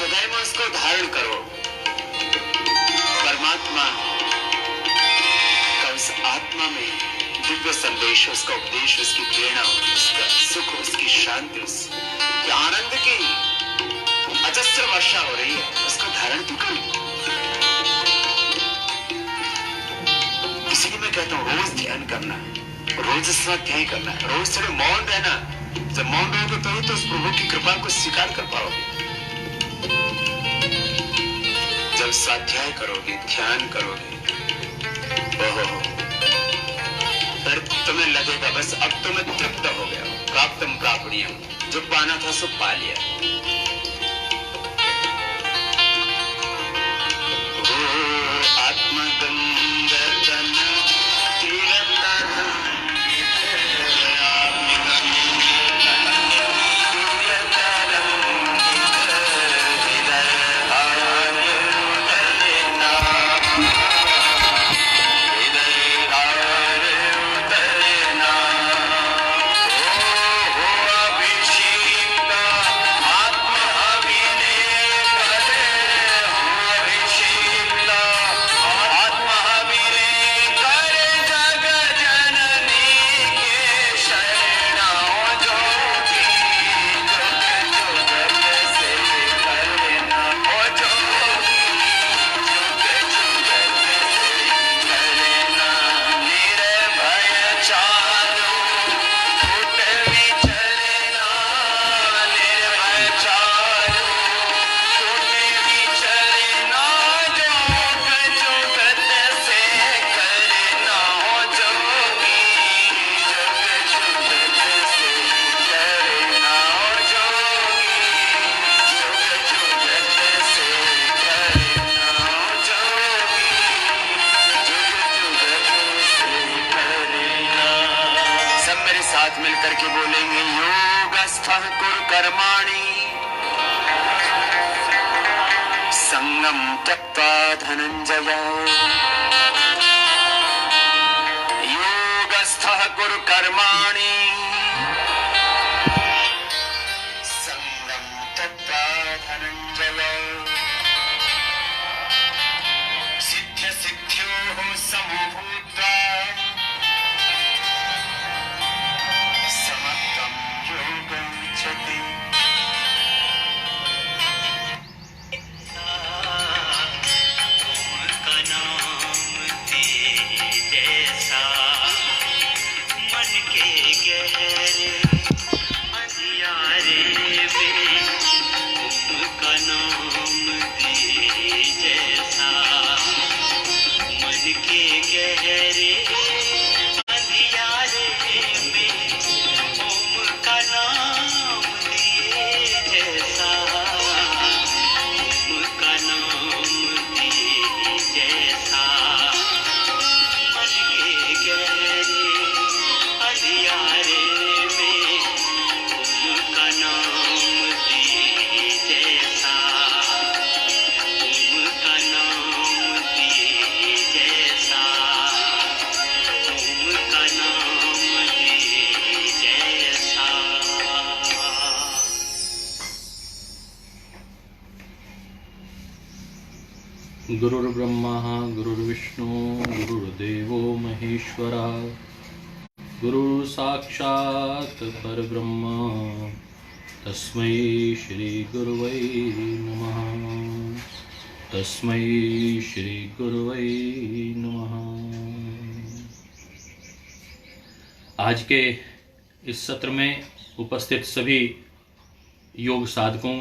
हृदय में उसको धारण करो। परमात्मा का उस आत्मा में दिव्य संदेश, उसका उपदेश, उसकी प्रेरणा, उसका सुख, उसकी शांति, उस आनंद की अजस्र वर्षा हो रही है, उसको धारण तो करो। इसलिए मैं कहता हूं रोज ध्यान करना, रोज स्वाध्याय करना, रोज थोड़े मौन रहना। जब मौन रहोगे तो उस प्रभु की कृपा को स्वीकार कर पाओगे। जब स्वाध्याय करोगे, ध्यान करोगे, ओहो, फिर तुम्हें लगेगा बस अब तो मैं तृप्त हो गया, प्राप्तम प्रापणीयम, जो पाना था सो पा लिया। साथ मिलकर के बोलेंगे, योगस्थः कुरु कर्माणि संगम त्यक्त्वा धनंजय। योगस्थः कुरु कर्माणि संगम त्यक्त्वा धनंजय। सिद्ध्य सिद्ध्योः समो भूत्वा गुरुर्ब्रह्मा गुरुर्विष्णु गुरुर्देवो महेश्वरा गुरु साक्षात् परब्रह्म तस्मै श्री गुरुवै नमः। तस्मै श्री गुरुवै नमः। आज के इस सत्र में उपस्थित सभी योग साधकों,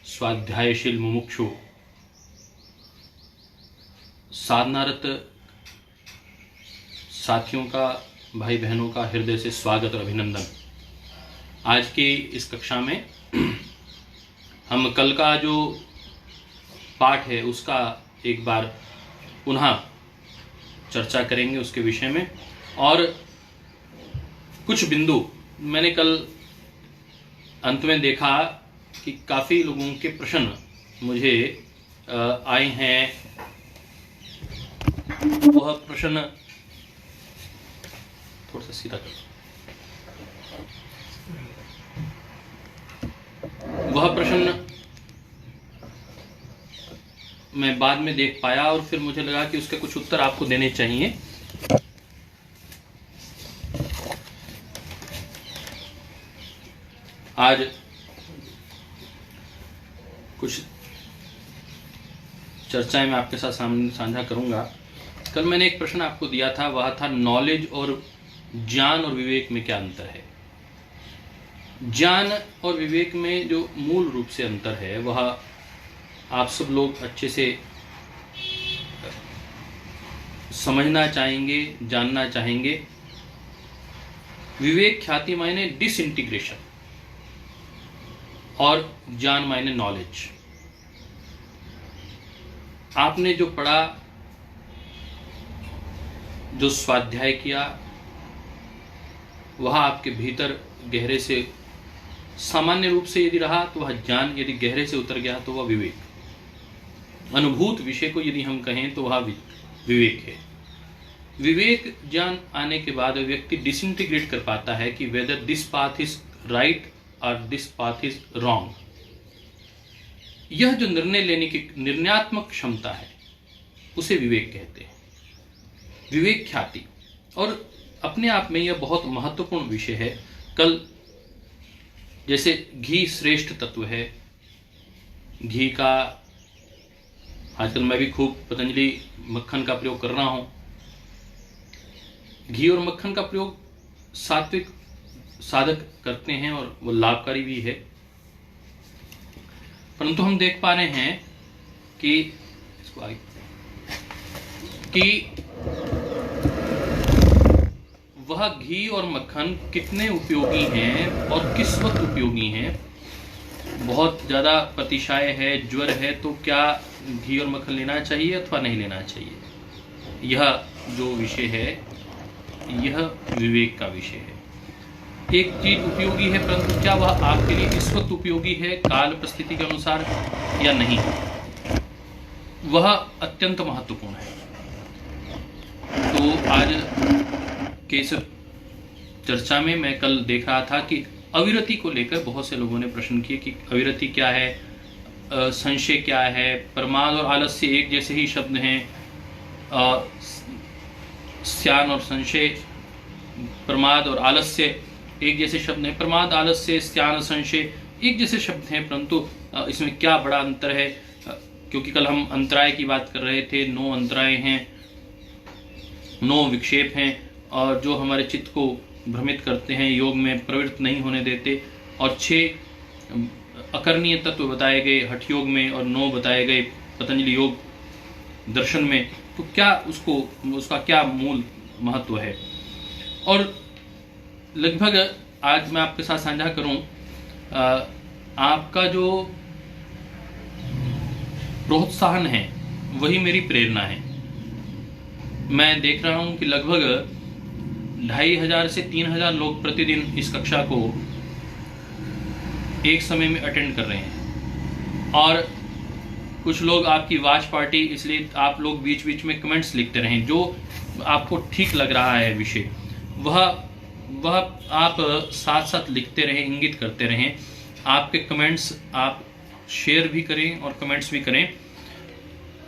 स्वाध्यायशील मुमुक्षु, साधनारत साथियों का, भाई बहनों का हृदय से स्वागत और अभिनंदन। आज की इस कक्षा में हम कल का जो पाठ है उसका एक बार पुनः चर्चा करेंगे उसके विषय में, और कुछ बिंदु मैंने कल अंत में देखा कि काफ़ी लोगों के प्रश्न मुझे आए हैं। वह प्रश्न थोड़ा सा सीधा कर, वह प्रश्न मैं बाद में देख पाया और फिर मुझे लगा कि उसके कुछ उत्तर आपको देने चाहिए। आज कुछ चर्चाएं मैं आपके साथ सामने साझा करूंगा। कल मैंने एक प्रश्न आपको दिया था, वह था नॉलेज और ज्ञान और विवेक में क्या अंतर है। ज्ञान और विवेक में जो मूल रूप से अंतर है वह आप सब लोग अच्छे से समझना चाहेंगे, जानना चाहेंगे। विवेक ख्याति मायने डिसइंटीग्रेशन और ज्ञान मायने नॉलेज। आपने जो पढ़ा, जो स्वाध्याय किया, वह आपके भीतर गहरे से सामान्य रूप से यदि रहा तो वह ज्ञान, यदि गहरे से उतर गया तो वह विवेक। अनुभूत विषय को यदि हम कहें तो वह विवेक है। विवेक ज्ञान आने के बाद व्यक्ति डिसइंटीग्रेट कर पाता है कि whether this path is right और दिस पाथ इज रॉन्ग। यह जो निर्णय लेने की निर्णयात्मक क्षमता है उसे विवेक कहते हैं, विवेक ख्याति। और अपने आप में यह बहुत महत्वपूर्ण विषय है। कल जैसे घी श्रेष्ठ तत्व है, घी का आजकल मैं भी खूब पतंजलि मक्खन का प्रयोग कर रहा हूं। घी और मक्खन का प्रयोग सात्विक साधक करते हैं और वो लाभकारी भी है, परंतु हम देख पा रहे हैं कि वह घी और मक्खन कितने उपयोगी हैं और किस वक्त उपयोगी हैं। बहुत ज़्यादा प्रतिशाय है, ज्वर है, तो क्या घी और मक्खन लेना चाहिए अथवा नहीं लेना चाहिए। यह जो विषय है यह विवेक का विषय है। एक चीज उपयोगी है, परंतु क्या वह आपके लिए इस वक्त उपयोगी है काल परिस्थिति के अनुसार या नहीं, वह अत्यंत महत्वपूर्ण है। तो आज के इस चर्चा में मैं कल देख रहा था कि अविरति को लेकर बहुत से लोगों ने प्रश्न किए कि अविरति क्या है, संशय क्या है। प्रमाद और आलस्य एक जैसे ही शब्द हैं, स्यान और संशय, प्रमाद और आलस्य एक जैसे शब्द हैं। प्रमाद, आलस्य, स्यान, संशय एक जैसे शब्द हैं, परंतु इसमें क्या बड़ा अंतर है। क्योंकि कल हम अंतराय की बात कर रहे थे। 9 अंतराय हैं, 9 विक्षेप हैं और जो हमारे चित्त को भ्रमित करते हैं, योग में प्रवृत्त नहीं होने देते। और 6 अकरणीय तत्व बताए गए हठ योग में और 9 बताए गए पतंजलि योग दर्शन में। तो क्या उसका क्या मूल महत्व है। और लगभग आज मैं आपके साथ साझा करूं, आपका जो प्रोत्साहन है वही मेरी प्रेरणा है। मैं देख रहा हूं कि लगभग 2500 से 3000 लोग प्रतिदिन इस कक्षा को एक समय में अटेंड कर रहे हैं। और कुछ लोग आपकी वॉच पार्टी, इसलिए आप लोग बीच बीच में कमेंट्स लिखते रहें। जो आपको ठीक लग रहा है विषय वह आप साथ साथ लिखते रहें, इंगित करते रहें। आपके कमेंट्स आप शेयर भी करें और कमेंट्स भी करें,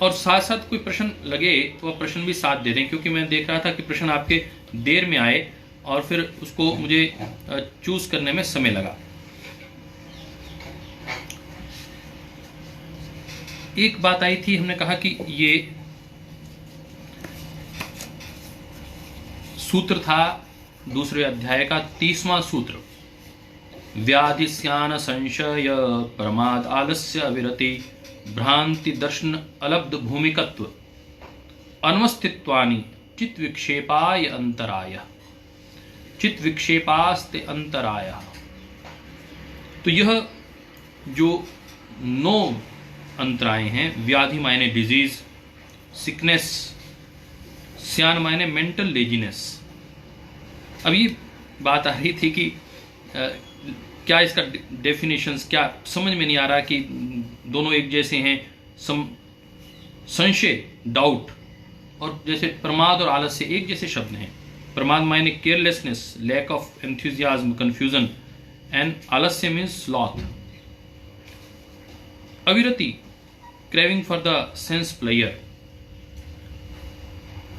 और साथ साथ कोई प्रश्न लगे तो वह प्रश्न भी साथ दे दें। क्योंकि मैं देख रहा था कि प्रश्न आपके देर में आए और फिर उसको मुझे चूज करने में समय लगा। एक बात आई थी, हमने कहा कि ये सूत्र था दूसरे अध्याय का 30वां सूत्र, व्याधि स्यान संशय प्रमाद आलस्य अविरति भ्रांति दर्शन अलब्ध भूमिकत्व अन्वस्थित्वानि चित्त विक्षेपाय अंतराय, चित्त विक्षेपास्ते अंतराय। तो यह जो 9 अंतराय हैं, व्याधि मायने डिजीज, सिकनेस, स्यान मायने मेंटल लेजीनेस। अब ये बात आ रही थी कि क्या इसका डेफिनेशंस क्या समझ में नहीं आ रहा कि दोनों एक जैसे हैं। संशय, डाउट, और जैसे प्रमाद और आलस्य एक जैसे शब्द हैं। प्रमाद मायने carelessness, lack of enthusiasm, confusion, and आलस्य मीन्स स्लॉथ। अविरति craving for the sense pleasure.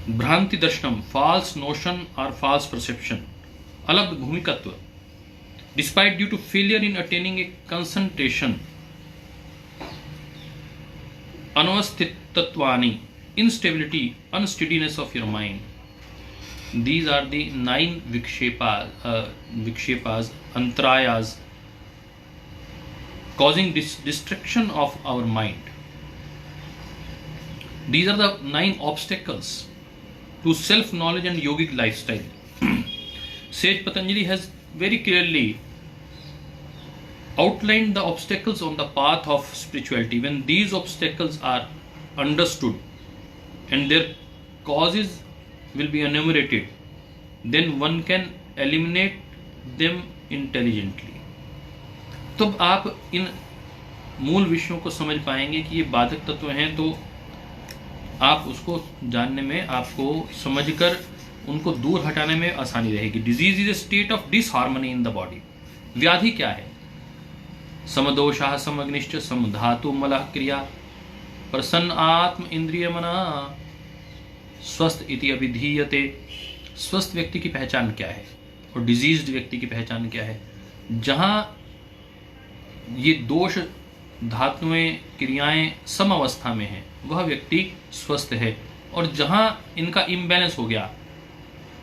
भ्रांति दर्शनम, false notion or false perception. अलब्ध भूमिकत्व, despite due to failure in attaining a concentration. Anavasthitattvani, instability, unsteadiness of your mind. These are the 9 vikshepas, antarayas, causing destruction of our mind. These are the 9 obstacles to self-knowledge and yogic lifestyle. Sage Patanjali has very clearly outlined the obstacles on the path of spirituality. When these obstacles are understood and their causes will be enumerated, then one can eliminate them intelligently. तब आप इन मूल विषयों को समझ पाएंगे कि ये बाधक तत्व हैं, तो आप उसको जानने में, आपको समझकर उनको दूर हटाने में आसानी रहेगी. Disease is a state of disharmony in the body. व्याधि क्या है? समदोषः समग्निश्च समधातु मलः क्रिया प्रसन्न आत्म इंद्रिय मना स्वस्थ इति अभिधीयते. स्वस्थ व्यक्ति की पहचान क्या है और डिजीज्ड व्यक्ति की पहचान क्या है? जहां ये दोष धातुएं क्रियाएं सम अवस्था में हैं, वह व्यक्ति स्वस्थ है. और जहां इनका इम्बैलेंस हो गया,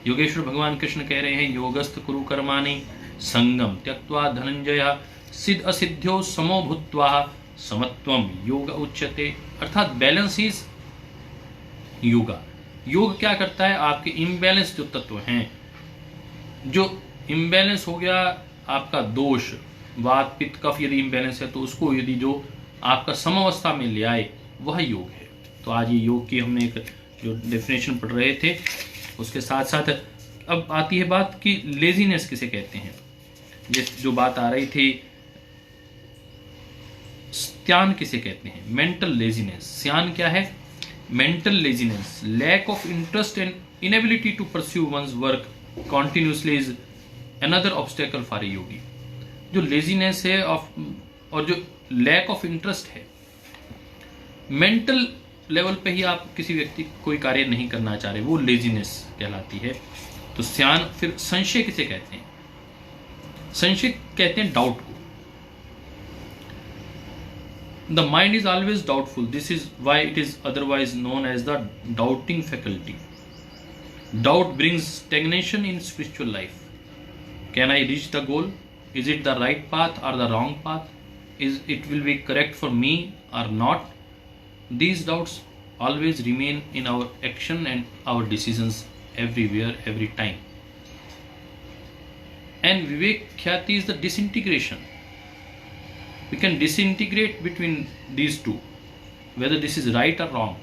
योगेश्वर भगवान कृष्ण कह रहे हैं, योगस्थ कुरु कर्माणि संगम त्यक्त्वा धनंजय सिद्ध असिद्ध्यो समो भूत्वा समत्वम योग उच्यते. अर्थात बैलेंस इज योगा. योग क्या करता है? आपके इम्बैलेंस जो तत्व हैं, जो इम्बैलेंस हो गया आपका दोष, वात पित्त कफ यदि इम्बैलेंस है, तो उसको यदि जो आपका समअवस्था में ले आए, वह योग है. तो आज ये योग की हमने एक जो डेफिनेशन पढ़ रहे थे, उसके साथ साथ अब आती है बात कि लेजीनेस किसे कहते हैं. जो बात आ रही थी, स्त्यान किसे कहते हैं? Mental laziness. स्यान क्या है? Mental laziness, lack of interest and inability to pursue one's work continuously is another obstacle for a yogi. जो लेजीनेस है और जो लैक ऑफ इंटरेस्ट है, मेंटल लेवल पे ही आप किसी व्यक्ति कोई कार्य नहीं करना चाह रहे, वो लेजीनेस कहलाती है. तो स्यान. फिर संशय किसे कहते हैं? संशय कहते हैं डाउट को. The mind is always doubtful. This is why it is otherwise known as the doubting faculty. Doubt brings stagnation in spiritual life. Can I reach the goal? Is it the right path or the wrong path? Is it will be correct for me or not? These doubts always remain in our action and our decisions everywhere, every time. And Vivek Khyati is the disintegration. We can disintegrate between these two, whether this is right or wrong.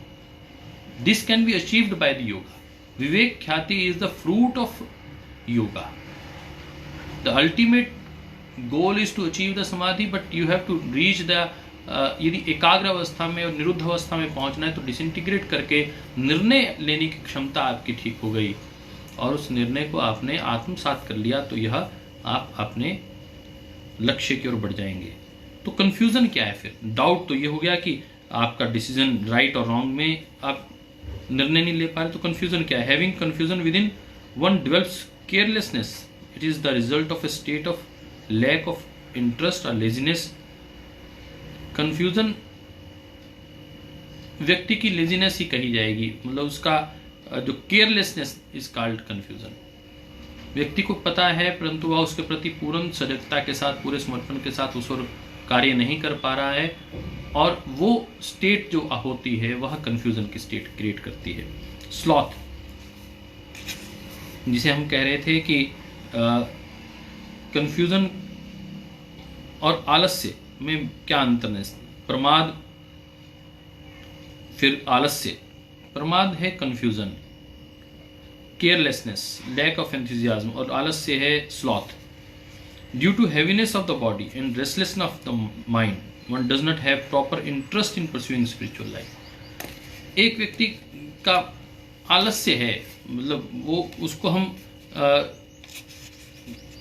This can be achieved by the yoga. Vivek Khyati is the fruit of yoga. The ultimate goal is to achieve the samadhi, but you have to reach the यदि एकाग्र अवस्था में और निरुद्ध अवस्था में पहुंचना है, तो डिसइंटीग्रेट करके निर्णय लेने की क्षमता आपकी ठीक हो गई और उस निर्णय को आपने आत्मसात कर लिया, तो यह आप अपने लक्ष्य की ओर बढ़ जाएंगे. तो कंफ्यूजन क्या है? फिर डाउट तो ये हो गया कि आपका डिसीजन राइट और रॉन्ग में आप निर्णय नहीं ले पा रहे. तो कंफ्यूजन क्या है? Having confusion within one develops carelessness. It is the result of a state of lack of interest और लेजीनेस. कंफ्यूजन व्यक्ति की लेजीनेस ही कही जाएगी, मतलब उसका जो केयरलेसनेस इज कॉल्ड कंफ्यूजन. व्यक्ति को पता है, परंतु वह उसके प्रति पूर्ण सजगता के साथ, पूरे समर्पण के साथ उस ओर कार्य नहीं कर पा रहा है, और वो स्टेट जो होती है वह कंफ्यूजन की स्टेट क्रिएट करती है. स्लॉथ, जिसे हम कह रहे थे कि कंफ्यूजन और आलस्य में क्या अंतर है? प्रमाद, फिर आलस्य. प्रमाद है confusion, carelessness, lack of enthusiasm, और आलस्य है sloth. Due to heaviness of the body and restlessness of the mind, one does not have proper interest in pursuing spiritual life. एक व्यक्ति का आलस्य है, मतलब वो उसको हम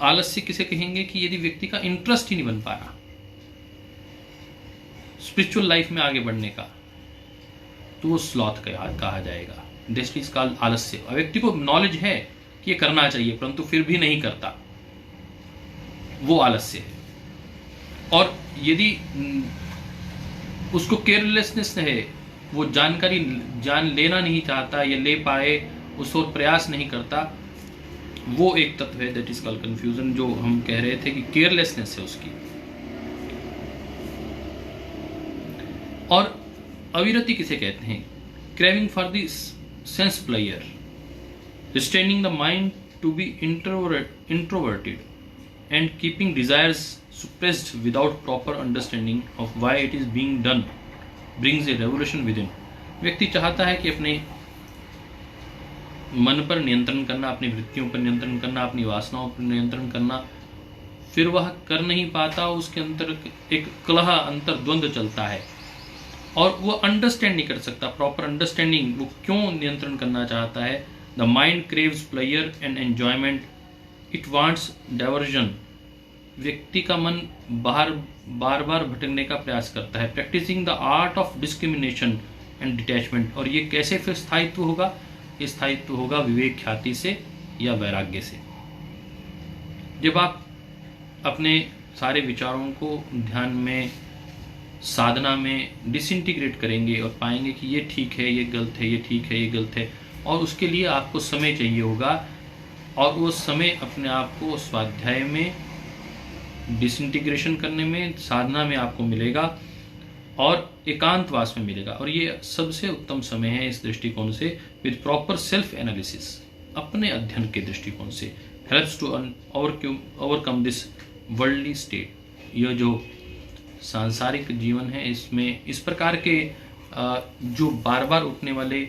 आलस्य किसे कहेंगे कि यदि व्यक्ति का इंटरेस्ट ही नहीं बन पा रहा, स्पिरिचुअल लाइफ में आगे बढ़ने का, तो वो स्लॉथ कहा जाएगा। दिस इज कॉल्ड आलस्य। व्यक्ति को नॉलेज है कि ये करना चाहिए परंतु फिर भी नहीं करता, वो आलस्य है। और यदि उसको केयरलेसनेस है, वो जानकारी जान लेना नहीं चाहता या ले पाए उस और प्रयास नहीं करता, वो एक तत्व है, दैट इज कॉल्ड कंफ्यूजन, जो हम कह रहे थे कि केयरलेसनेस है उसकी। और अविरति किसे कहते हैं? Craving for the sense pleasure, restraining the mind to be introverted and keeping desires suppressed without proper understanding of why it is being done brings a revolution within। व्यक्ति चाहता है कि अपने मन पर नियंत्रण करना, अपनी वृत्तियों पर नियंत्रण करना, अपनी वासनाओं पर नियंत्रण करना, फिर वह कर नहीं पाता, उसके अंदर एक कलह, अंतर्द्वंद चलता है और वह अंडरस्टैंड नहीं कर सकता, प्रॉपर अंडरस्टैंडिंग, वो क्यों नियंत्रण करना चाहता है। The mind craves player and enjoyment, it wants diversion. व्यक्ति का मन बार बार भटकने का प्रयास करता है। Practising the art of discrimination and detachment. और ये कैसे फिर स्थायित्व होगा? ये स्थायित्व होगा विवेक ख्याति से या वैराग्य से। जब आप अपने सारे विचारों को ध्यान में, साधना में डिसइंटीग्रेट करेंगे और पाएंगे कि ये ठीक है, ये गलत है, ये ठीक है, ये गलत है, और उसके लिए आपको समय चाहिए होगा, और वो समय अपने आप को स्वाध्याय में, डिसइंटीग्रेशन करने में, साधना में आपको मिलेगा और एकांतवास में मिलेगा। और ये सबसे उत्तम समय है इस दृष्टिकोण से, विद प्रॉपर सेल्फ एनालिसिस, अपने अध्ययन के दृष्टिकोण से, helps to overcome this worldly state. यह जो सांसारिक जीवन है, इसमें इस प्रकार के जो बार बार उठने वाले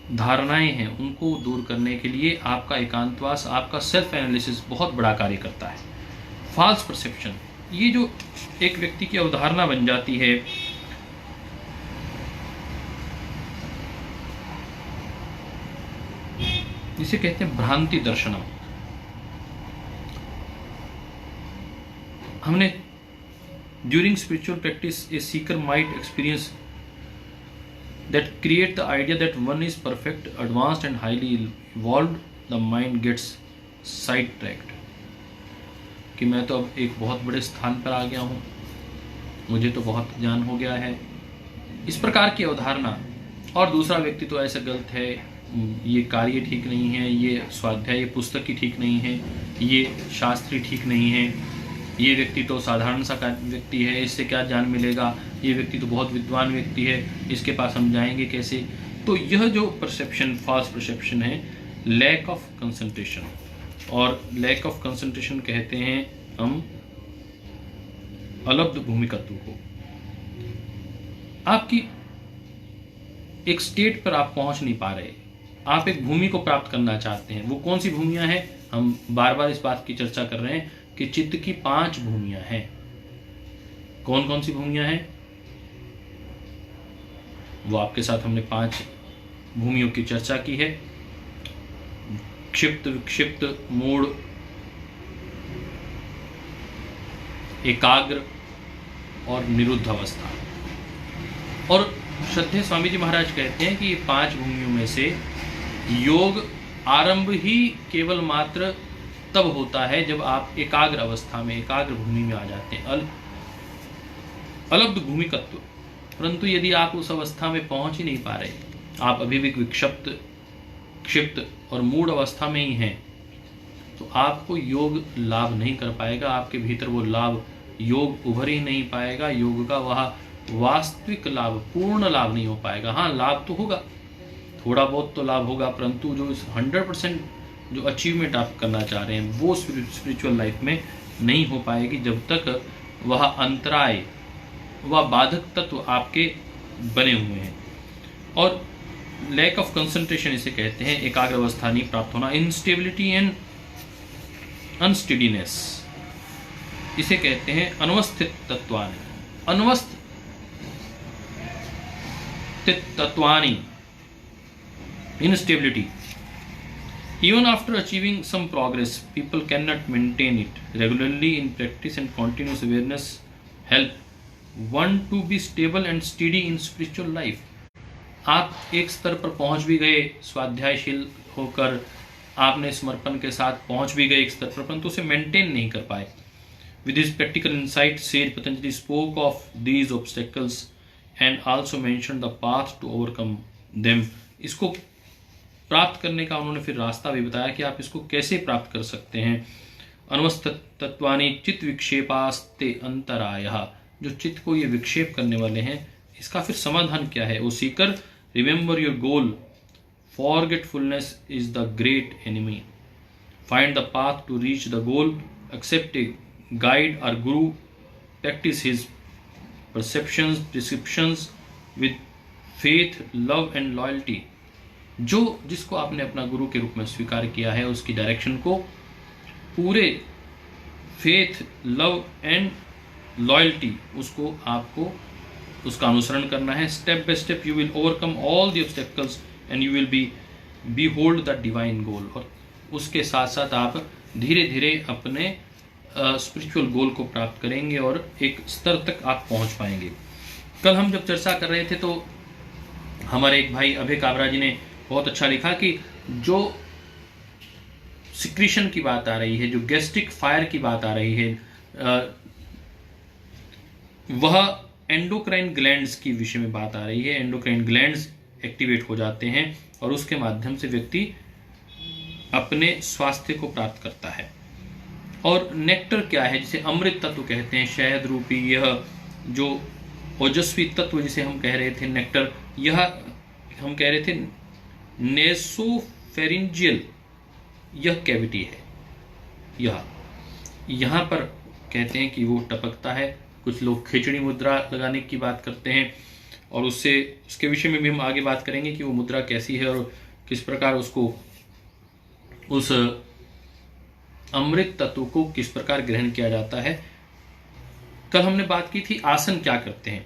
धारणाएं हैं, उनको दूर करने के लिए आपका एकांतवास, आपका सेल्फ एनालिसिस बहुत बड़ा कार्य करता है। फॉल्स परसेप्शन, ये जो एक व्यक्ति की अवधारणा बन जाती है, जिसे कहते हैं भ्रांति दर्शनम। हमने during spiritual practice A Sikar might experience that create the idea that one is perfect, advanced and highly evolved, the mind gets sidetracked। कि मैं तो अब एक बहुत बड़े स्थान पर आ गया हूँ, मुझे तो बहुत ज्ञान हो गया है, इस प्रकार की अवधारणा। और दूसरा व्यक्ति तो ऐसा गलत है, ये कार्य ठीक नहीं है, ये स्वाध्याय, ये पुस्तक ही ठीक नहीं है, ये शास्त्री ठीक नहीं है, ये व्यक्ति तो साधारण सा व्यक्ति है, इससे क्या ज्ञान मिलेगा, ये व्यक्ति तो बहुत विद्वान व्यक्ति है, इसके पास हम जाएंगे कैसे। तो यह जो परसेप्शन, फॉल्स परसेप्शन है, लैक ऑफ कंसंट्रेशन। और लैक ऑफ कंसंट्रेशन कहते हैं हम अलब्ध भूमिकत्व को। आपकी एक स्टेट पर आप पहुंच नहीं पा रहे, आप एक भूमि को प्राप्त करना चाहते हैं। वो कौन सी भूमियां हैं? हम बार बार इस बात की चर्चा कर रहे हैं कि चित्त की 5 भूमियां हैं। कौन कौन सी भूमियां हैं? वो आपके साथ हमने 5 भूमियों की चर्चा की है। क्षिप्त, विक्षिप्त, मूढ़, एकाग्र और निरुद्ध अवस्था। और श्रद्धेय स्वामी जी महाराज कहते हैं कि ये 5 भूमियों में से योग आरंभ ही केवल मात्र तब होता है जब आप एकाग्र अवस्था में, एकाग्र भूमि में आ जाते हैं, अलब्ध भूमिकत्व। परंतु यदि आप उस अवस्था में पहुंच ही नहीं पा रहे, आप अभी भी विक्षिप्त, क्षिप्त और मूढ़ अवस्था में ही हैं, तो आपको योग लाभ नहीं कर पाएगा। आपके भीतर वो लाभ, योग उभर ही नहीं पाएगा। योग का वह वास्तविक लाभ, पूर्ण लाभ नहीं हो पाएगा। हाँ, लाभ तो होगा, थोड़ा बहुत तो लाभ होगा, परंतु जो 100% जो अचीवमेंट आप करना चाह रहे हैं वो स्पिरिचुअल लाइफ में नहीं हो पाएगी जब तक वह अंतराय, वह बाधक तत्व आपके बने हुए हैं। और लैक ऑफ कंसंट्रेशन इसे कहते हैं, एकाग्र अवस्था नहीं प्राप्त होना। इनस्टेबिलिटी एंड अनस्टेडीनेस इसे कहते हैं अनवस्थित तत्वानि। अनवस्थित तत्वानि, instability. Even after achieving some progress, people cannot maintain it regularly in practice, and continuous awareness help want to be stable and steady in spiritual life. आप एक स्तर पर पहुंच भी गए, स्वाध्यायशील होकर आपने समर्पण के साथ पहुंच भी गए एक स्तर पर, परंतु उसे मेंटेन नहीं कर पाए. With his practical insight, Sage Patanjali spoke of these obstacles and also mentioned the path to overcome them. इसको प्राप्त करने का उन्होंने फिर रास्ता भी बताया कि आप इसको कैसे प्राप्त कर सकते हैं. अनुमस्तत्वानि चित्त विक्षेपास्ते अंतरायः, जो चित्त को ये विक्षेप करने वाले हैं, इसका फिर समाधान क्या है. वो Sikar remember your goal, forgetfulness is the great enemy. Find the path to reach the goal, accept a guide or guru, practice his perceptions, prescriptions with faith, love and loyalty. जो जिसको आपने अपना गुरु के रूप में स्वीकार किया है, उसकी डायरेक्शन को पूरे फेथ, लव एंड लॉयल्टी, उसको आपको उसका अनुसरण करना है. Step by step you will overcome all the obstacles and you will be hold the divine goal. और उसके साथ साथ आप धीरे धीरे अपने स्पिरिचुअल गोल को प्राप्त करेंगे और एक स्तर तक आप पहुंच पाएंगे. कल हम जब चर्चा कर रहे थे तो हमारे एक भाई अभय काबरा जी ने बहुत अच्छा लिखा कि जो सिक्रीशन की बात आ रही है, जो गैस्ट्रिक फायर की बात आ रही है, वह एंडोक्राइन ग्लैंड्स की विषय में बात आ रही है. एंडोक्राइन ग्लैंड्स एक्टिवेट हो जाते हैं और उसके माध्यम से व्यक्ति अपने स्वास्थ्य को प्राप्त करता है. और नेक्टर क्या है, जिसे अमृत तत्व कहते हैं, शहद रूपी यह जो ओजस्वी तत्व जिसे हम कह रहे थे नेक्टर, यह हम कह रहे थे नेसोफेरिंजियल, यह कैविटी है. यह यहाँ पर कहते हैं कि वो टपकता है. कुछ लोग खिचड़ी मुद्रा लगाने की बात करते हैं और उसके विषय में भी हम आगे बात करेंगे कि वो मुद्रा कैसी है और किस प्रकार उसको, उस अमृत तत्व को किस प्रकार ग्रहण किया जाता है. कल हमने बात की थी आसन क्या करते हैं.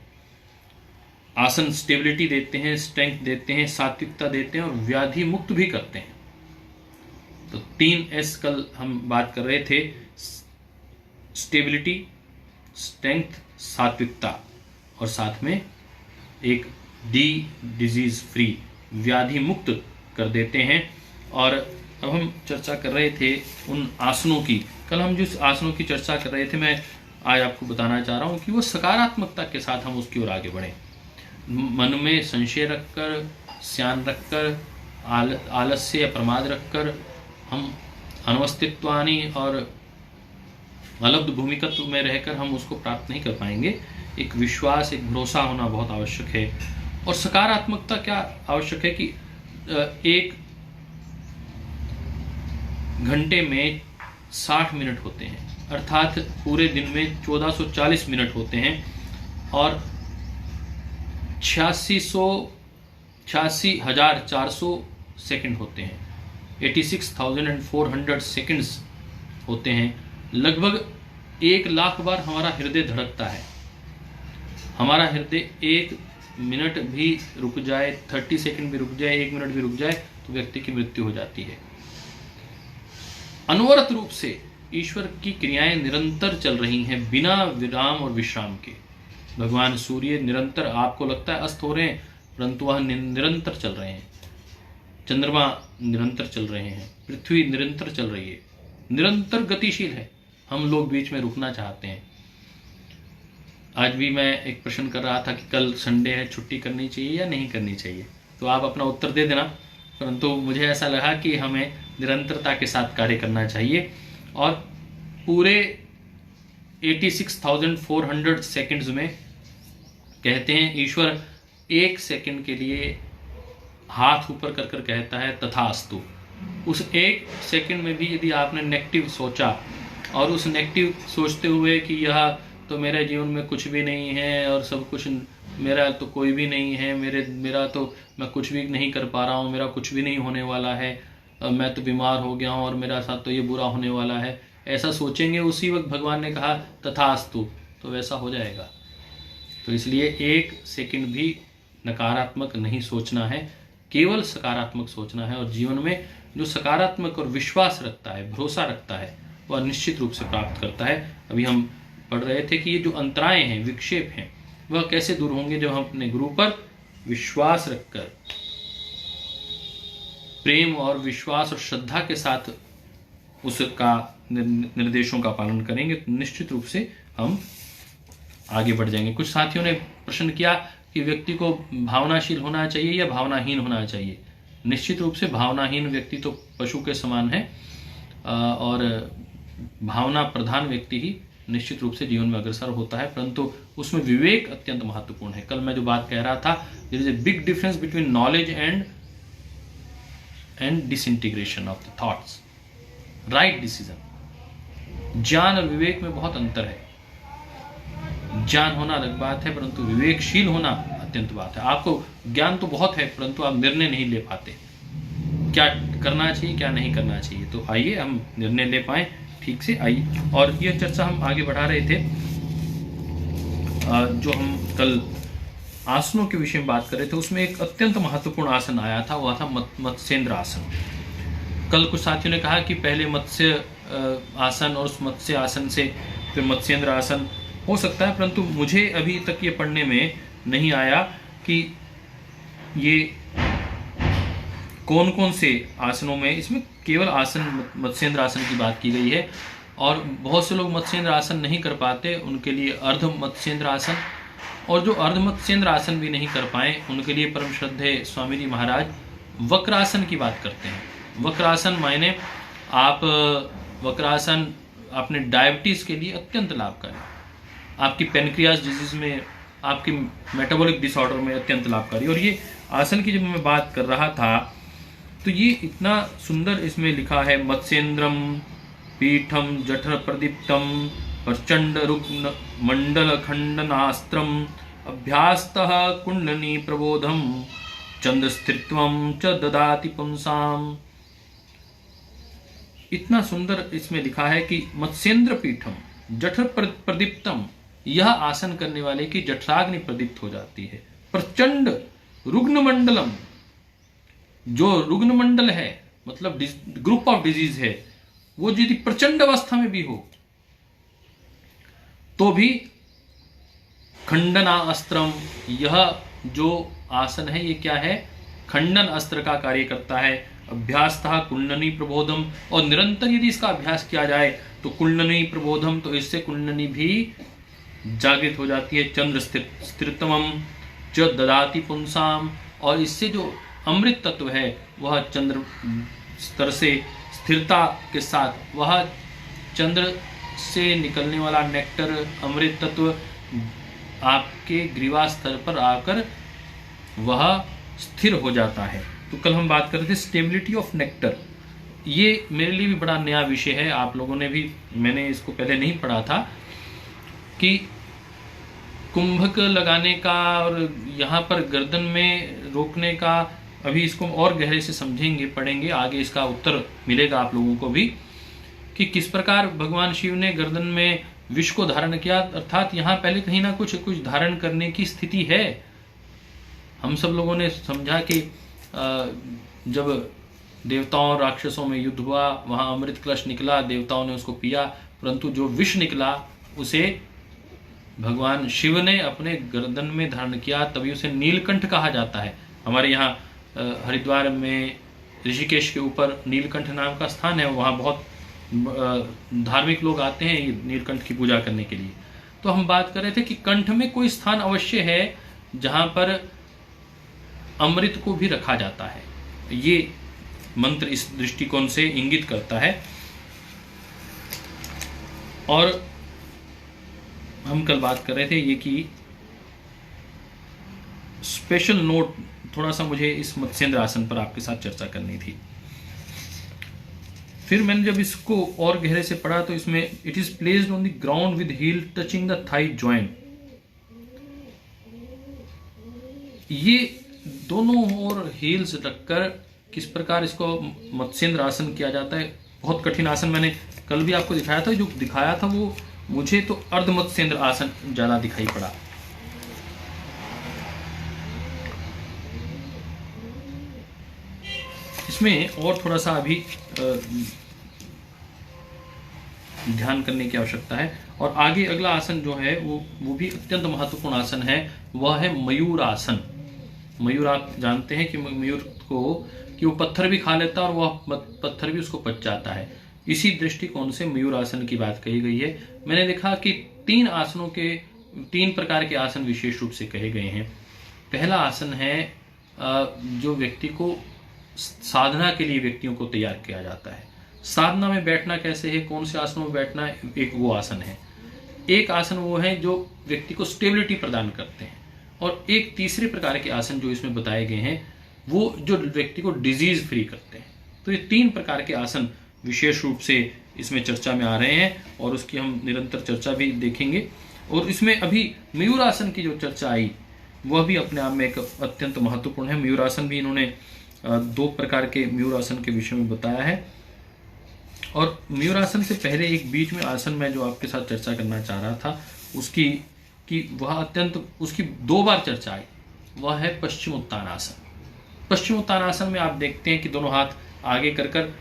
आसन स्टेबिलिटी देते हैं, स्ट्रेंथ देते हैं, सात्विकता देते हैं और व्याधि मुक्त भी करते हैं. तो 3S कल हम बात कर रहे थे, स्टेबिलिटी, स्ट्रेंथ, सात्विकता, और साथ में एक डिजीज फ्री, व्याधि मुक्त कर देते हैं. और अब हम चर्चा कर रहे थे उन आसनों की. कल हम जिस आसनों की चर्चा कर रहे थे, मैं आज आपको बताना चाह रहा हूं कि वो सकारात्मकता के साथ हम उसकी ओर आगे बढ़ें. मन में संशय रखकर, स्यान रखकर, आलस्य या प्रमाद रखकर हम अनवस्थित्वानी और अलब्ध भूमिकत्व में रहकर हम उसको प्राप्त नहीं कर पाएंगे. एक विश्वास, एक भरोसा होना बहुत आवश्यक है. और सकारात्मकता क्या आवश्यक है कि एक घंटे में 60 मिनट होते हैं, अर्थात पूरे दिन में 1440 मिनट होते हैं और 86,400 सेकंड होते हैं. 86,400 सेकंड्स होते हैं. लगभग 1 लाख बार हमारा हृदय धड़कता है. हमारा हृदय 1 मिनट भी रुक जाए, 30 सेकंड भी रुक जाए, 1 मिनट भी रुक जाए तो व्यक्ति की मृत्यु हो जाती है. अनवरत रूप से ईश्वर की क्रियाएं निरंतर चल रही हैं, बिना विराम और विश्राम के. भगवान सूर्य निरंतर, आपको लगता है अस्त हो रहे हैं, परंतु वह निरंतर चल रहे हैं. चंद्रमा निरंतर चल रहे हैं, पृथ्वी निरंतर चल रही है, निरंतर गतिशील है. हम लोग बीच में रुकना चाहते हैं. आज भी मैं एक प्रश्न कर रहा था कि कल संडे है, छुट्टी करनी चाहिए या नहीं करनी चाहिए. तो आप अपना उत्तर दे देना, परंतु मुझे ऐसा लगा कि हमें निरंतरता के साथ कार्य करना चाहिए. और पूरे 86,400 सेकंड्स में कहते हैं ईश्वर 1 सेकंड के लिए हाथ ऊपर कर कर कहता है तथास्तु. उस 1 सेकंड में भी यदि आपने नेगेटिव सोचा और उस नेगेटिव सोचते हुए कि यह तो मेरे जीवन में कुछ भी नहीं है और सब कुछ मेरा तो कोई भी नहीं है, मेरा तो मैं कुछ भी नहीं कर पा रहा हूँ, मेरा कुछ भी नहीं होने वाला है, मैं तो बीमार हो गया हूँ और मेरा साथ तो ये बुरा होने वाला है, ऐसा सोचेंगे, उसी वक्त भगवान ने कहा तथास्तु, तो वैसा हो जाएगा. तो इसलिए 1 सेकंड भी नकारात्मक नहीं सोचना है, केवल सकारात्मक सोचना है. और जीवन में जो सकारात्मक और विश्वास रखता है, भरोसा रखता है, वह निश्चित रूप से प्राप्त करता है. अभी हम पढ़ रहे थे कि ये जो अंतराएं हैं, विक्षेप हैं, वह कैसे दूर होंगे? जब हम अपने गुरु पर विश्वास रखकर, प्रेम और विश्वास और श्रद्धा के साथ उसका निर्देशों का पालन करेंगे तो निश्चित रूप से हम आगे बढ़ जाएंगे। कुछ साथियों ने प्रश्न किया कि व्यक्ति को भावनाशील होना चाहिए या भावनाहीन होना चाहिए। निश्चित रूप से भावनाहीन व्यक्ति तो पशु के समान है और भावना प्रधान व्यक्ति ही निश्चित रूप से जीवन में अग्रसर होता है, परंतु उसमें विवेक अत्यंत महत्वपूर्ण है। कल मैं जो बात कह रहा था, there is a big difference between knowledge and disintegration of the thoughts, right decision. ज्ञान और विवेक में बहुत अंतर है। ज्ञान होना अलग बात है, परंतु विवेकशील होना अत्यंत बात है। आपको ज्ञान तो बहुत है, परंतु आप निर्णय नहीं ले पाते, क्या करना चाहिए क्या नहीं करना चाहिए। तो आइए हम निर्णय ले पाए ठीक से। आइए, और यह चर्चा हम आगे बढ़ा रहे थे। जो हम कल आसनों के विषय में बात कर रहे थे, उसमें एक अत्यंत महत्वपूर्ण आसन आया था, वह था मत्स्येंद्र आसन। कल कुछ साथियों ने कहा कि पहले मत्स्य आसन और उस मत्स्य आसन से फिर मत्स्येंद्र आसन हो सकता है, परंतु मुझे अभी तक ये पढ़ने में नहीं आया कि ये कौन कौन से आसनों में, इसमें केवल आसन मत्स्येंद्र आसन की बात की गई है। और बहुत से लोग मत्स्येंद्र आसन नहीं कर पाते, उनके लिए अर्ध मत्स्येंद्र आसन, और जो अर्ध मत्स्येंद्र आसन भी नहीं कर पाए उनके लिए परम श्रद्धेय स्वामी जी महाराज वक्रासन की बात करते हैं। वक्रासन मायने आप वक्रासन अपने डायबिटीज के लिए अत्यंत लाभकारी, आपकी पेनक्रियास डिजीज में, आपकी मेटाबॉलिक डिसऑर्डर में अत्यंत लाभकारी। और ये आसन की जब मैं बात कर रहा था तो ये इतना सुंदर इसमें लिखा है, मत्स्येंद्रम पीठम जठर प्रदीप्तम प्रचंड रुग्ण मंडल खंडनास्त्रम अभ्यास्तः कुंडली प्रबोधम चंद्र स्थिरत्वम च ददाति पुंसाम। इतना सुंदर इसमें लिखा है कि मत्स्येंद्र पीठम जठर प्रदीप्तम, यह आसन करने वाले की जठराग्नि प्रदीप्त हो जाती है। प्रचंड रुग्ण मंडलम, जो रुग्ण मंडल है मतलब ग्रुप ऑफ डिजीज है, वो यदि प्रचंड अवस्था में भी हो तो भी खंडना अस्त्रम, यह जो आसन है ये क्या है? खंडन अस्त्र का कार्य करता है। अभ्यासतः कुंडली प्रबोधम, और निरंतर यदि इसका अभ्यास किया जाए तो कुंडली प्रबोधम, तो इससे कुंडली भी जागृत हो जाती है। चंद्र स्थिरतमम च ददाति पुंसाम, और इससे जो अमृत तत्व है वह चंद्र स्तर से स्थिरता के साथ, वह चंद्र से निकलने वाला नेक्टर अमृत तत्व आपके ग्रीवा स्तर पर आकर वह स्थिर हो जाता है। तो कल हम बात कर रहे थे स्टेबिलिटी ऑफ नेक्टर। ये मेरे लिए भी बड़ा नया विषय है, आप लोगों ने भी, मैंने इसको पहले नहीं पढ़ा था कि कुंभक लगाने का और यहाँ पर गर्दन में रोकने का, अभी इसको और गहरे से समझेंगे, पढ़ेंगे, आगे इसका उत्तर मिलेगा आप लोगों को भी कि किस प्रकार भगवान शिव ने गर्दन में विष को धारण किया, अर्थात यहाँ पहले कहीं ना कुछ धारण करने की स्थिति है। हम सब लोगों ने समझा कि जब देवताओं और राक्षसों में युद्ध हुआ, वहाँ अमृत कलश निकला, देवताओं ने उसको पिया, परंतु जो विष निकला उसे भगवान शिव ने अपने गर्दन में धारण किया, तभी उसे नीलकंठ कहा जाता है। हमारे यहाँ हरिद्वार में ऋषिकेश के ऊपर नीलकंठ नाम का स्थान है, वहाँ बहुत धार्मिक लोग आते हैं नीलकंठ की पूजा करने के लिए। तो हम बात कर रहे थे कि कंठ में कोई स्थान अवश्य है जहाँ पर अमृत को भी रखा जाता है। ये मंत्र इस दृष्टिकोण से इंगित करता है। और हम कल बात कर रहे थे ये कि स्पेशल नोट थोड़ा सा मुझे इस मत्स्येंद्र आसन पर आपके साथ चर्चा करनी थी। फिर मैंने जब इसको और गहरे से पढ़ा तो इसमें it is placed on the ground with heel touching the thigh joint. ये दोनों और हील्स रखकर किस प्रकार इसको मत्स्येंद्र आसन किया जाता है। बहुत कठिन आसन मैंने कल भी आपको दिखाया था, जो दिखाया था वो मुझे तो अर्ध मत्स्येंद्र आसन ज्यादा दिखाई पड़ा। इसमें और थोड़ा सा अभी ध्यान करने की आवश्यकता है। और आगे अगला आसन जो है वो भी अत्यंत महत्वपूर्ण आसन है, वह है मयूर आसन। मयूर आप जानते हैं कि मयूर को कि वो पत्थर भी खा लेता है और वह पत्थर भी उसको पच जाता है। इसी दृष्टिकोण से मयूर आसन की बात कही गई है। मैंने देखा कि 3 प्रकार के आसन विशेष रूप से कहे गए हैं। पहला आसन है जो व्यक्ति को साधना के लिए व्यक्तियों को तैयार किया जाता है। साधना में बैठना कैसे है, कौन से आसनों में बैठना है, एक वो आसन है। एक आसन वो है जो व्यक्ति को स्टेबिलिटी प्रदान करते हैं, और एक तीसरे प्रकार के आसन जो इसमें बताए गए हैं वो जो व्यक्ति को डिजीज फ्री करते हैं। तो ये 3 प्रकार के आसन विशेष रूप से इसमें चर्चा में आ रहे हैं और उसकी हम निरंतर चर्चा भी देखेंगे। और इसमें अभी मयूरासन की जो चर्चा आई वह भी अपने आप में एक अत्यंत महत्वपूर्ण है। मयूरासन भी इन्होंने 2 प्रकार के मयूरासन के विषय में बताया है। और मयूरासन से पहले एक बीच में आसन में जो आपके साथ चर्चा करना चाह रहा था उसकी कि वह अत्यंत उसकी 2 बार चर्चा आई, वह है पश्चिमोत्तानासन। पश्चिमोत्तानासन में आप देखते हैं कि दोनों हाथ आगे कर कर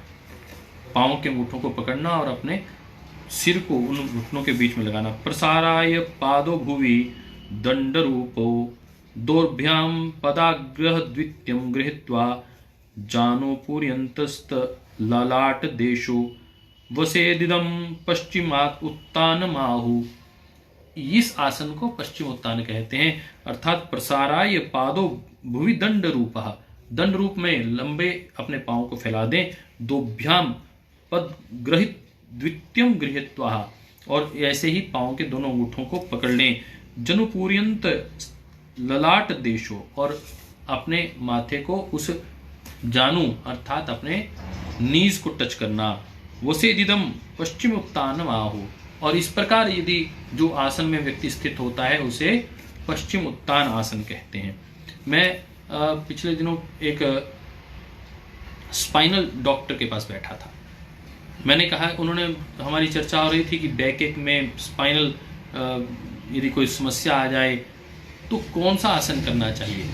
पाँव के अंगूठों को पकड़ना और अपने सिर को उन घुटनों के बीच में लगाना। प्रसाराय पादो भुवि दंडरूपो दोर्भ्याम पदाग्रह द्वितीयम गृहीत्वा जानो पूर्यंतस्त ललाट देशो वसेदिदम पश्चिमात् उत्तानमाहु। इस आसन को पश्चिमोत्तान कहते हैं, अर्थात प्रसाराय पादो भुवि दंड रूपः, दंड रूप में लंबे अपने पांव को फैला दें। दोभ्याम पद ग्रहित द्वितीयम गृहीत्वा, और ऐसे ही पांव के दोनों अंगूठों को पकड़ लें। जनुपूर्यंत ललाट देशो, और अपने माथे को उस जानू अर्थात अपने नीज को टच करना। वसेदिदम पश्चिम उत्तान आहु, और इस प्रकार यदि जो आसन में व्यक्ति स्थित होता है उसे पश्चिम उत्तान आसन कहते हैं। मैं पिछले दिनों एक स्पाइनल डॉक्टर के पास बैठा था। मैंने कहा, उन्होंने हमारी चर्चा हो रही थी कि बैक एक में स्पाइनल यदि कोई समस्या आ जाए तो कौन सा आसन करना चाहिए।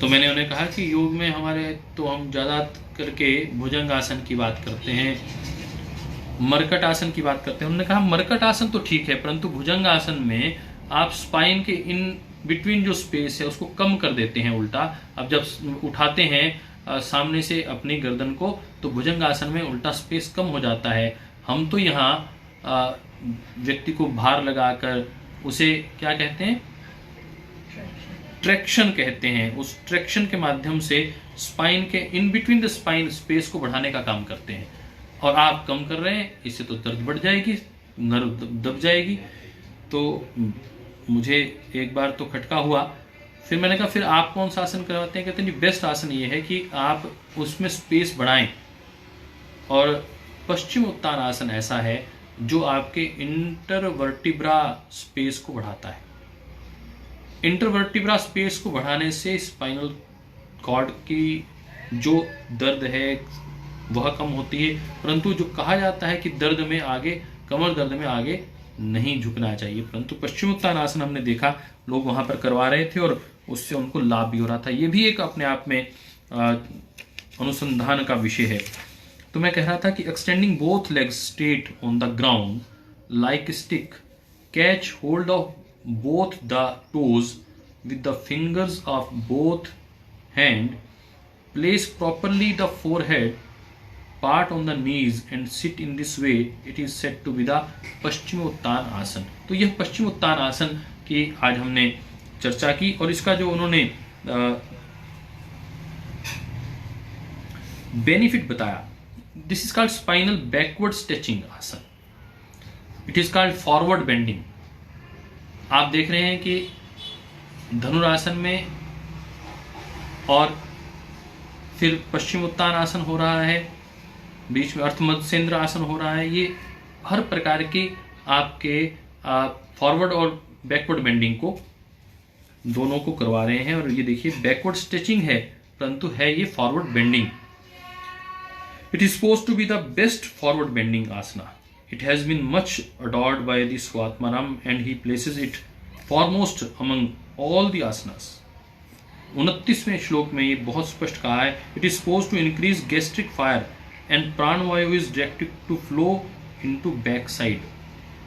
तो मैंने उन्हें कहा कि योग में हमारे तो हम ज़्यादा करके भुजंग आसन की बात करते हैं, मरकट आसन की बात करते हैं। उन्होंने कहा मरकट आसन तो ठीक है, परंतु भुजंग आसन में आप स्पाइन के इन बिटवीन जो स्पेस है उसको कम कर देते हैं उल्टा। अब जब उठाते हैं सामने से अपनी गर्दन को तो भुजंग आसन में उल्टा स्पेस कम हो जाता है। हम तो यहाँ व्यक्ति को भार लगाकर उसे क्या कहते हैं, ट्रैक्शन कहते हैं। उस ट्रैक्शन के माध्यम से स्पाइन के in between the spine space को बढ़ाने का काम करते हैं। और आप कम कर रहे हैं, इससे तो दर्द बढ़ जाएगी, नर्व दब जाएगी। तो मुझे एक बार तो खटका हुआ। फिर मैंने कहा फिर आप कौन सा आसन करवाते हैं। कहते हैं बेस्ट आसन ये है कि आप उसमें स्पेस बढ़ाएं। और पश्चिम उत्तान आसन ऐसा है जो आपके इंटरवर्टिब्रा स्पेस को बढ़ाता है। इंटरवर्टिब्रा स्पेस को बढ़ाने से स्पाइनल कॉर्ड की जो दर्द है वह कम होती है, परंतु जो कहा जाता है कि दर्द में आगे, कमर दर्द में आगे नहीं झुकना चाहिए। परंतु पश्चिमोत्तान आसन हमने देखा लोग वहां पर करवा रहे थे और उससे उनको लाभ भी हो रहा था। ये भी एक अपने आप में अनुसंधान का विषय है। तो मैं कह रहा था कि extending both legs straight on the ground like stick, catch hold of both the toes with the fingers of both hand, place properly the forehead part on the knees and sit in this way. It is said to be the Paschimottan आसन। तो यह पश्चिमोत्तान आसन की आज हमने चर्चा की और इसका जो उन्होंने बेनिफिट बताया, this is called spinal backward stretching asana, it is called forward bending. आप देख रहे हैं कि धनुरासन में और फिर पश्चिमोत्तान आसन हो रहा है, बीच में अर्धमध्य आसन हो रहा है। ये हर प्रकार की आपके फॉरवर्ड और बैकवर्ड बेंडिंग को दोनों को करवा रहे हैं। और ये देखिए बैकवर्ड स्ट्रेचिंग है परंतु है ये forward bending. It is supposed to be the best forward bending asana. It has been much adored by the Swatmaram and he places it foremost among all the asanas. 29वें श्लोक में ये बहुत स्पष्ट कहा है, It is supposed to increase gastric fire and pranavayu is directed to flow into back side.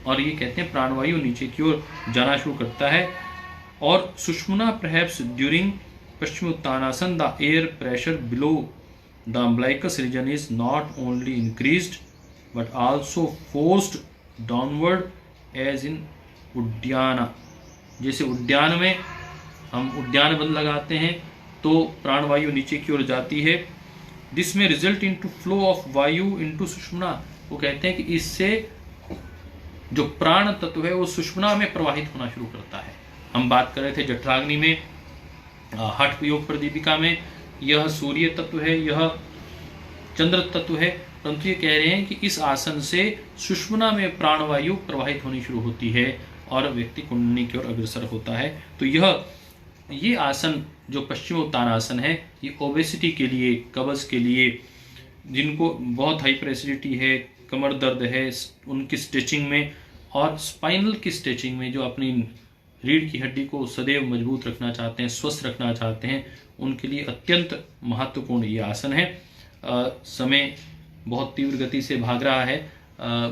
और ये कहते हैं प्राणवायु नीचे की ओर जाना शुरू करता है। और Sushumna perhaps during paschim uttanasana the air pressure below the umbilicus region is not only increased but also forced downward as in Uddiyana. जैसे उद्यान में हम उद्यान बंद लगाते हैं तो प्राणवायु नीचे की ओर जाती है। दिस में रिजल्ट इनटू फ्लो ऑफ वायु इनटू सुषुम्ना। वो कहते हैं कि इससे जो प्राण तत्व है वो सुषुम्ना में प्रवाहित होना शुरू करता है। हम बात कर रहे थे जठराग्नि में, हठ योग प्रदीपिका में यह सूर्य तत्व है, यह चंद्र तत्व है, परंतु ये कह रहे हैं कि इस आसन से सुषुम्ना में प्राणवायु प्रवाहित होनी शुरू होती है और व्यक्ति कुंडली की ओर अग्रसर होता है। तो ये आसन जो पश्चिम उत्तानासन है, ये ओबेसिटी के लिए, कब्ज के लिए, जिनको बहुत हाइपर एसिडिटी है, कमर दर्द है, उनकी स्ट्रेचिंग में और स्पाइनल की स्ट्रेचिंग में, जो अपनी रीढ़ की हड्डी को सदैव मजबूत रखना चाहते हैं, स्वस्थ रखना चाहते हैं, उनके लिए अत्यंत महत्वपूर्ण ये आसन है। समय बहुत तीव्र गति से भाग रहा है।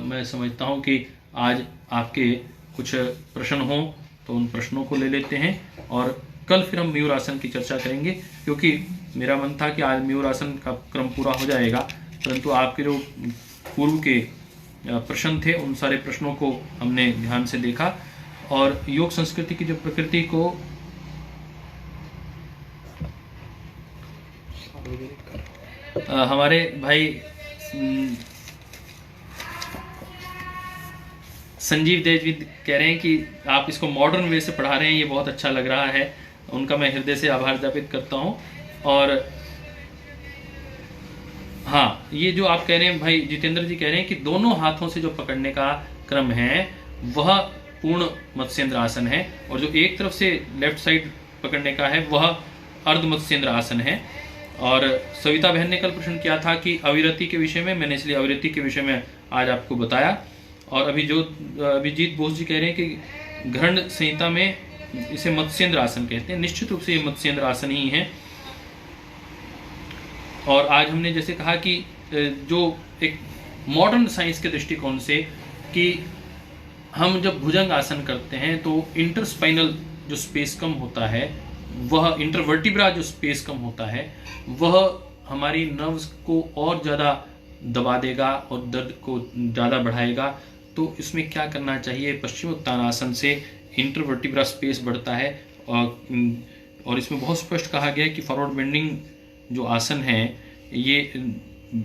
मैं समझता हूँ कि आज आपके कुछ प्रश्न हों तो उन प्रश्नों को ले लेते हैं और कल फिर हम मयूर आसन की चर्चा करेंगे, क्योंकि मेरा मन था कि आज मयूर आसन का क्रम पूरा हो जाएगा, परंतु आपके जो पूर्व के प्रश्न थे उन सारे प्रश्नों को हमने ध्यान से देखा और योग संस्कृति की जो प्रकृति को हमारे भाई संजीव देव जी कह रहे हैं कि आप इसको मॉडर्न वे से पढ़ा रहे हैं, ये बहुत अच्छा लग रहा है। उनका मैं हृदय से आभार ज्ञापित करता हूँ। और हाँ, ये जो आप कह रहे हैं भाई जितेंद्र जी कह रहे हैं कि दोनों हाथों से जो पकड़ने का क्रम है वह पूर्ण मत्स्येंद्र आसन है, और जो एक तरफ से लेफ्ट साइड पकड़ने का है वह अर्ध मत्स्येंद्र आसन है। और सविता बहन ने कल प्रश्न किया था कि अविरति के विषय में, मैंने इसलिए अविरति के विषय में आज आपको बताया। और अभिजीत बोस जी कह रहे हैं कि घृण संहिता में इसे मत्स्येंद्र आसन कहते हैं। निश्चित रूप से ये मत्स्येंद्र आसन ही है। और आज हमने जैसे कहा कि जो एक मॉडर्न साइंस के दृष्टिकोण से कि हम जब भुजंग आसन करते हैं तो इंटरस्पाइनल जो स्पेस कम होता है, वह इंटरवर्टिब्रा जो स्पेस कम होता है, वह हमारी नर्व्स को और ज़्यादा दबा देगा और दर्द को ज़्यादा बढ़ाएगा। तो इसमें क्या करना चाहिए? पश्चिम उत्तानासन से इंटरवर्टिब्रा स्पेस बढ़ता है और इसमें बहुत स्पष्ट कहा गया है कि फॉरवर्ड बेंडिंग जो आसन है ये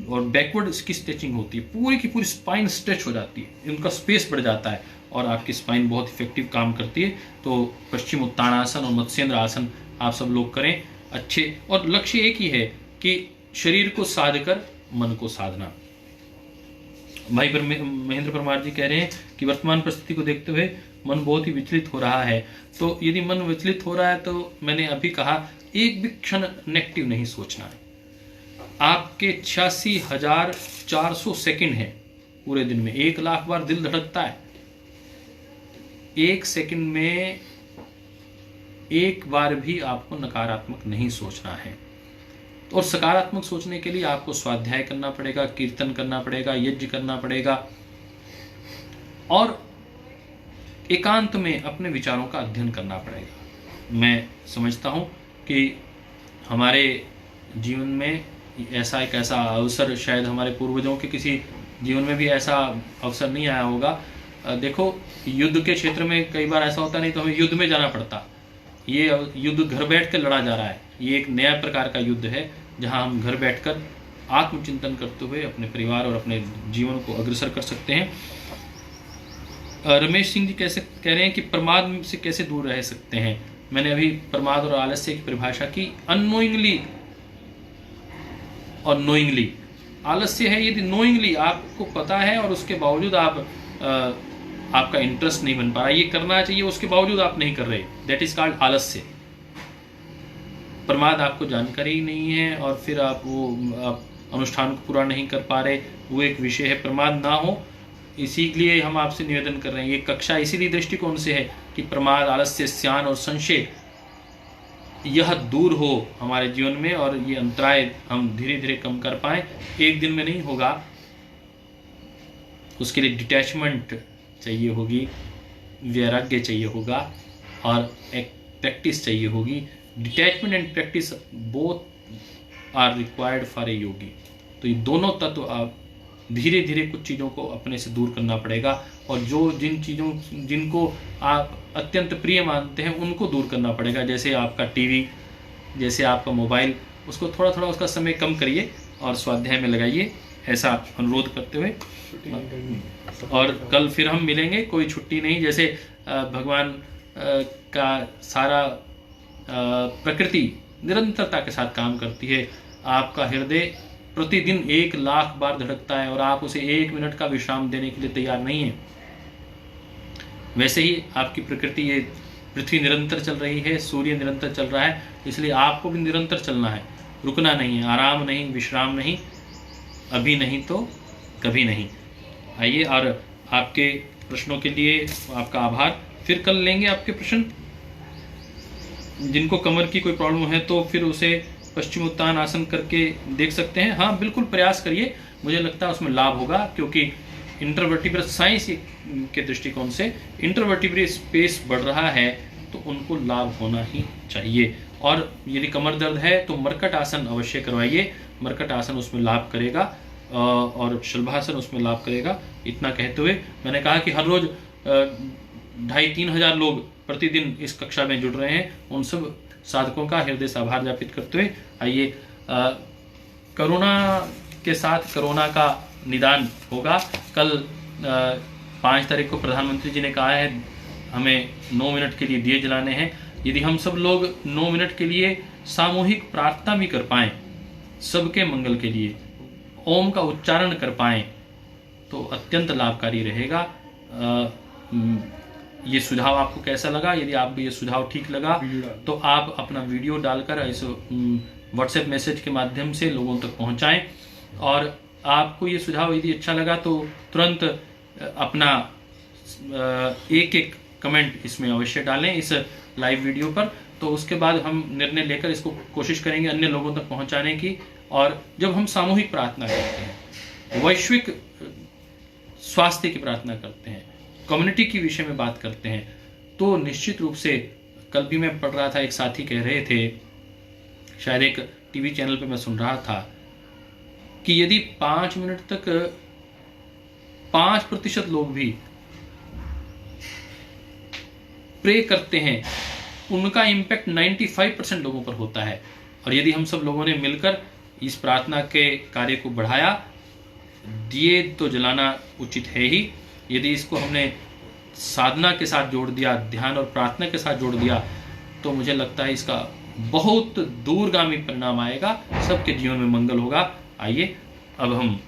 और बैकवर्ड इसकी स्ट्रेचिंग होती है, पूरी की पूरी स्पाइन स्ट्रेच हो जाती है, उनका स्पेस बढ़ जाता है और आपकी स्पाइन बहुत इफेक्टिव काम करती है। तो पश्चिम उत्तानासन और मत्स्येंद्र आसन आप सब लोग करें अच्छे, और लक्ष्य एक ही है कि शरीर को साध कर मन को साधना। भाई महेंद्र परमार जी कह रहे हैं कि वर्तमान परिस्थिति को देखते हुए मन बहुत ही विचलित हो रहा है। तो यदि मन विचलित हो रहा है तो मैंने अभी कहा एक भी क्षण नेगेटिव नहीं सोचना है। आपके 86,400 सेकंड है पूरे दिन में, 1 लाख बार दिल धड़कता है। 1 सेकंड में एक बार भी आपको नकारात्मक नहीं सोचना है। और सकारात्मक सोचने के लिए आपको स्वाध्याय करना पड़ेगा, कीर्तन करना पड़ेगा, यज्ञ करना पड़ेगा और एकांत में अपने विचारों का अध्ययन करना पड़ेगा। मैं समझता हूँ कि हमारे जीवन में ऐसा एक ऐसा अवसर शायद हमारे पूर्वजों के किसी जीवन में भी ऐसा अवसर नहीं आया होगा। देखो, युद्ध के क्षेत्र में कई बार ऐसा होता, नहीं तो हमें युद्ध में जाना पड़ता। ये युद्ध घर बैठ कर लड़ा जा रहा है। ये एक नया प्रकार का युद्ध है जहां हम घर बैठकर आत्मचिंतन करते हुए अपने परिवार और अपने जीवन को अग्रसर कर सकते हैं। रमेश सिंह जी कैसे कह रहे हैं कि प्रमाद से कैसे दूर रह सकते हैं। मैंने अभी प्रमाद और आलस्य की परिभाषा की, अननोइंगली और नोइंगली। आलस्य है यदि नोइंगली आपको पता है और उसके बावजूद आपका इंटरेस्ट नहीं बन पा रहा, ये करना चाहिए उसके बावजूद आप नहीं कर रहे, दैट इज कॉल्ड आलस्य। प्रमाद आपको जानकारी ही नहीं है और फिर आप अनुष्ठान को पूरा नहीं कर पा रहे, वो एक विषय है। प्रमाद ना हो, इसीलिए हम आपसे निवेदन कर रहे हैं। ये कक्षा इसीलिए दृष्टिकोण से है कि प्रमाद, आलस्य, स्यान और संशय यह दूर हो हमारे जीवन में और ये अंतराय हम धीरे धीरे कम कर पाएं। एक दिन में नहीं होगा, उसके लिए डिटैचमेंट चाहिए होगी, वैराग्य चाहिए होगा और एक प्रैक्टिस चाहिए होगी। Detachment and practice both are required for a yogi. तो ये दोनों तत्व आप धीरे धीरे कुछ चीज़ों को अपने से दूर करना पड़ेगा और जिनको आप अत्यंत प्रिय मानते हैं उनको दूर करना पड़ेगा। जैसे आपका टीवी, जैसे आपका मोबाइल, उसको थोड़ा थोड़ा उसका समय कम करिए और स्वाध्याय में लगाइए, ऐसा अनुरोध करते हुए। और कल फिर हम मिलेंगे, कोई छुट्टी नहीं। जैसे भगवान का सारा प्रकृति निरंतरता के साथ काम करती है। आपका हृदय प्रतिदिन 1,00,000 बार धड़कता है और आप उसे 1 मिनट का विश्राम देने के लिए तैयार नहीं है। वैसे ही आपकी प्रकृति, ये पृथ्वी निरंतर चल रही है, सूर्य निरंतर चल रहा है, इसलिए आपको भी निरंतर चलना है, रुकना नहीं है, आराम नहीं, विश्राम नहीं, अभी नहीं तो कभी नहीं। आइए, और आपके प्रश्नों के लिए आपका आभार। फिर कल लेंगे आपके प्रश्न। जिनको कमर की कोई प्रॉब्लम है तो फिर उसे पश्चिम उत्तान आसन करके देख सकते हैं। हाँ, बिल्कुल प्रयास करिए, मुझे लगता है उसमें लाभ होगा, क्योंकि इंटरवर्टिब्रल साइंस के दृष्टिकोण से इंटरवर्टिब्रल स्पेस बढ़ रहा है तो उनको लाभ होना ही चाहिए। और यदि कमर दर्द है तो मरकट आसन अवश्य करवाइए, मरकट आसन उसमें लाभ करेगा और शलभासन उसमें लाभ करेगा। इतना कहते हुए मैंने कहा कि हर रोज 2,500-3 हज़ार लोग प्रतिदिन इस कक्षा में जुड़ रहे हैं, उन सब साधकों का हृदय से आभार ज्ञापित करते हुए आइए, कोरोना के साथ कोरोना का निदान होगा। कल 5 तारीख को प्रधानमंत्री जी ने कहा है हमें 9 मिनट के लिए दिए जलाने हैं। यदि हम सब लोग 9 मिनट के लिए सामूहिक प्रार्थना भी कर पाएं, सबके मंगल के लिए ओम का उच्चारण कर पाएं, तो अत्यंत लाभकारी रहेगा। ये सुझाव आपको कैसा लगा? यदि आपको ये सुझाव ठीक लगा तो आप अपना वीडियो डालकर इस व्हाट्सएप मैसेज के माध्यम से लोगों तक पहुंचाएं। और आपको ये सुझाव यदि अच्छा लगा तो तुरंत अपना एक कमेंट इसमें अवश्य डालें इस लाइव वीडियो पर। तो उसके बाद हम निर्णय लेकर इसको कोशिश करेंगे अन्य लोगों तक पहुंचाने की। और जब हम सामूहिक प्रार्थना करते हैं, वैश्विक स्वास्थ्य की प्रार्थना करते हैं, कम्युनिटी के विषय में बात करते हैं, तो निश्चित रूप से, कल भी मैं पढ़ रहा था, एक साथी कह रहे थे, शायद एक टीवी चैनल पे मैं सुन रहा था, कि यदि 5 मिनट तक 5% लोग भी प्रे करते हैं, उनका इम्पैक्ट 95% लोगों पर होता है। और यदि हम सब लोगों ने मिलकर इस प्रार्थना के कार्य को बढ़ाया, दिए तो जलाना उचित है ही, यदि इसको हमने साधना के साथ जोड़ दिया, ध्यान और प्रार्थना के साथ जोड़ दिया, तो मुझे लगता है इसका बहुत दूरगामी परिणाम आएगा, सबके जीवन में मंगल होगा। आइए, अब हम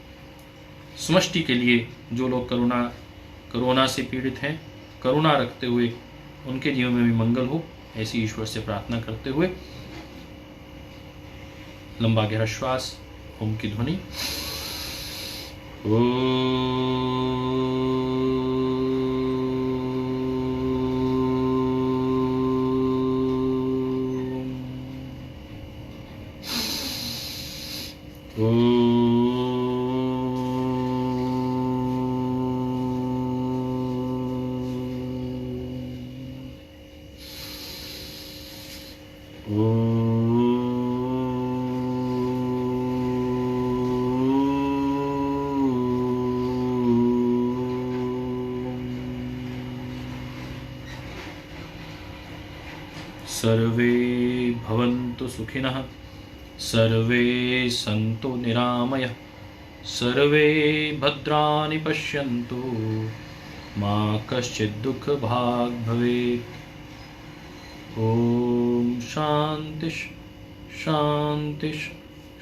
समष्टि के लिए जो लोग कोरोना से पीड़ित हैं, करुणा रखते हुए उनके जीवन में भी मंगल हो, ऐसी ईश्वर से प्रार्थना करते हुए लंबा गहरा श्वास, ओम की ध्वनि, सर्वे भवन्तु सुखिनः, सर्वे सन्तु निरामयः, सर्वे भद्राणि पश्यन्तु, मा कश्चित् दुःखभाग् भवेत्। ओम शांति शांति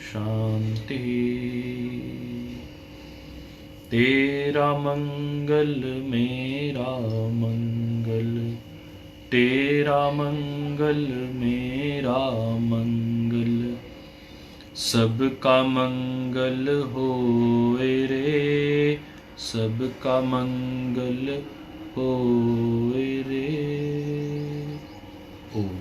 शांति। तेरा मंगल मेरा मंगल, तेरा मंगल मेरा मंगल, सबका मंगल होए रे, सबका मंगल होए रे। ओम।